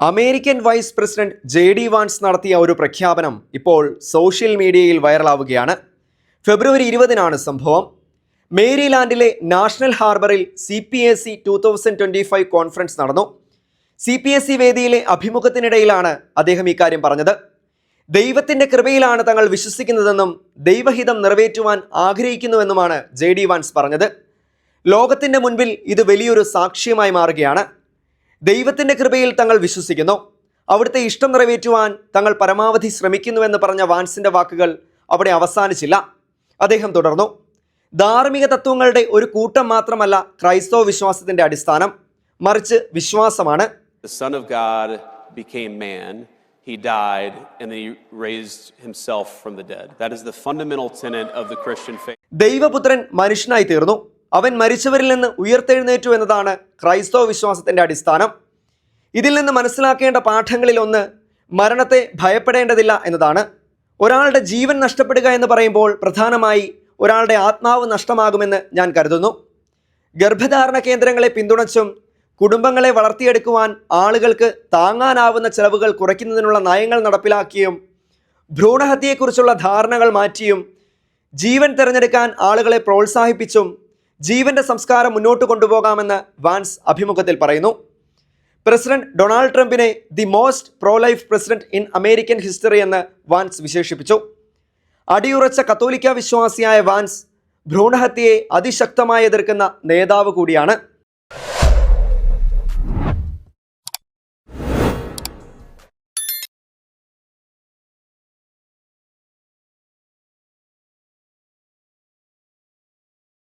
American vice president J D. Vance നടത്തിയ ഒരു പ്രഖ്യാപനം ഇപ്പോൾ സോഷ്യൽ മീഡിയയിൽ വൈറലാവുകയാണ്. ഫെബ്രുവരി 20-നാണ് സംഭവം. മേരിലാൻഡിലെ നാഷണൽ ഹാർബറിൽ CPAC 2025 കോൺഫറൻസ് നടന്നു. CPAC വേദിയിലെ അഭിമുഖത്തിനിടയിലാണ് അദ്ദേഹം ഇക്കാര്യം പറഞ്ഞത്. ദൈവത്തിൻ്റെ കൃപയിലാണ് തങ്ങൾ വിശ്വസിക്കുന്നതെന്നും ദൈവഹിതം നിറവേറ്റുവാൻ ആഗ്രഹിക്കുന്നുവെന്നുമാണ് ജെ.ഡി. വാൻസ് പറഞ്ഞത്. ലോകത്തിൻ്റെ മുൻപിൽ ഇത് വലിയൊരു സാക്ഷ്യമായി മാറുകയാണ്. ദൈവത്തിൻ്റെ കൃപയിൽ തങ്ങൾ വിശ്വസിക്കുന്നു, അവിടുത്തെ ഇഷ്ടം നിറവേറ്റുവാൻ തങ്ങൾ പരമാവധി ശ്രമിക്കുന്നുവെന്ന് പറഞ്ഞ വാൻസിൻ്റെ വാക്കുകൾ അവിടെ അവസാനിച്ചില്ല. അദ്ദേഹം തുടർന്നു, ധാർമ്മിക തത്വങ്ങളുടെ ഒരു കൂട്ടം മാത്രമല്ല ക്രൈസ്തവ വിശ്വാസത്തിൻ്റെ അടിസ്ഥാനം, മറിച്ച് വിശ്വാസമാണ്. The Son of God became man, he died, and then he raised himself from the dead. That is the fundamental tenet of the Christian faith. ദൈവപുത്രൻ മനുഷ്യനായി തീർന്നു, അവൻ മരിച്ചവരിൽ നിന്ന് ഉയർത്തെഴുന്നേറ്റു എന്നതാണ് ക്രൈസ്തവ വിശ്വാസത്തിൻ്റെ അടിസ്ഥാനം. ഇതിൽ നിന്ന് മനസ്സിലാക്കേണ്ട പാഠങ്ങളിലൊന്ന് മരണത്തെ ഭയപ്പെടേണ്ടതില്ല എന്നതാണ്. ഒരാളുടെ ജീവൻ നഷ്ടപ്പെടുക എന്ന് പറയുമ്പോൾ പ്രധാനമായി ഒരാളുടെ ആത്മാവ് നഷ്ടമാകുമെന്ന് ഞാൻ കരുതുന്നു. ഗർഭധാരണ കേന്ദ്രങ്ങളെ പിന്തുണച്ചും കുടുംബങ്ങളെ വളർത്തിയെടുക്കുവാൻ ആളുകൾക്ക് താങ്ങാനാവുന്ന ചെലവുകൾ കുറയ്ക്കുന്നതിനുള്ള നയങ്ങൾ നടപ്പിലാക്കിയും ഭ്രൂണഹത്യയെക്കുറിച്ചുള്ള ധാരണകൾ മാറ്റിയും ജീവൻ തിരഞ്ഞെടുക്കാൻ ആളുകളെ പ്രോത്സാഹിപ്പിച്ചും ജീവന്റെ സംസ്കാരം മുന്നോട്ട് കൊണ്ടുപോകാമെന്ന് വാൻസ് അഭിമുഖത്തിൽ പറയുന്നു. പ്രസിഡന്റ് ഡൊണാൾഡ് ട്രംപിനെ the most pro life president in American history എന്ന് വാൻസ് വിശേഷിപ്പിച്ചു. അടിയുറച്ച കത്തോലിക്ക വിശ്വാസിയായ വാൻസ് ഭ്രൂണഹത്യയെ അതിശക്തമായി എതിർക്കുന്ന നേതാവ് കൂടിയാണ്.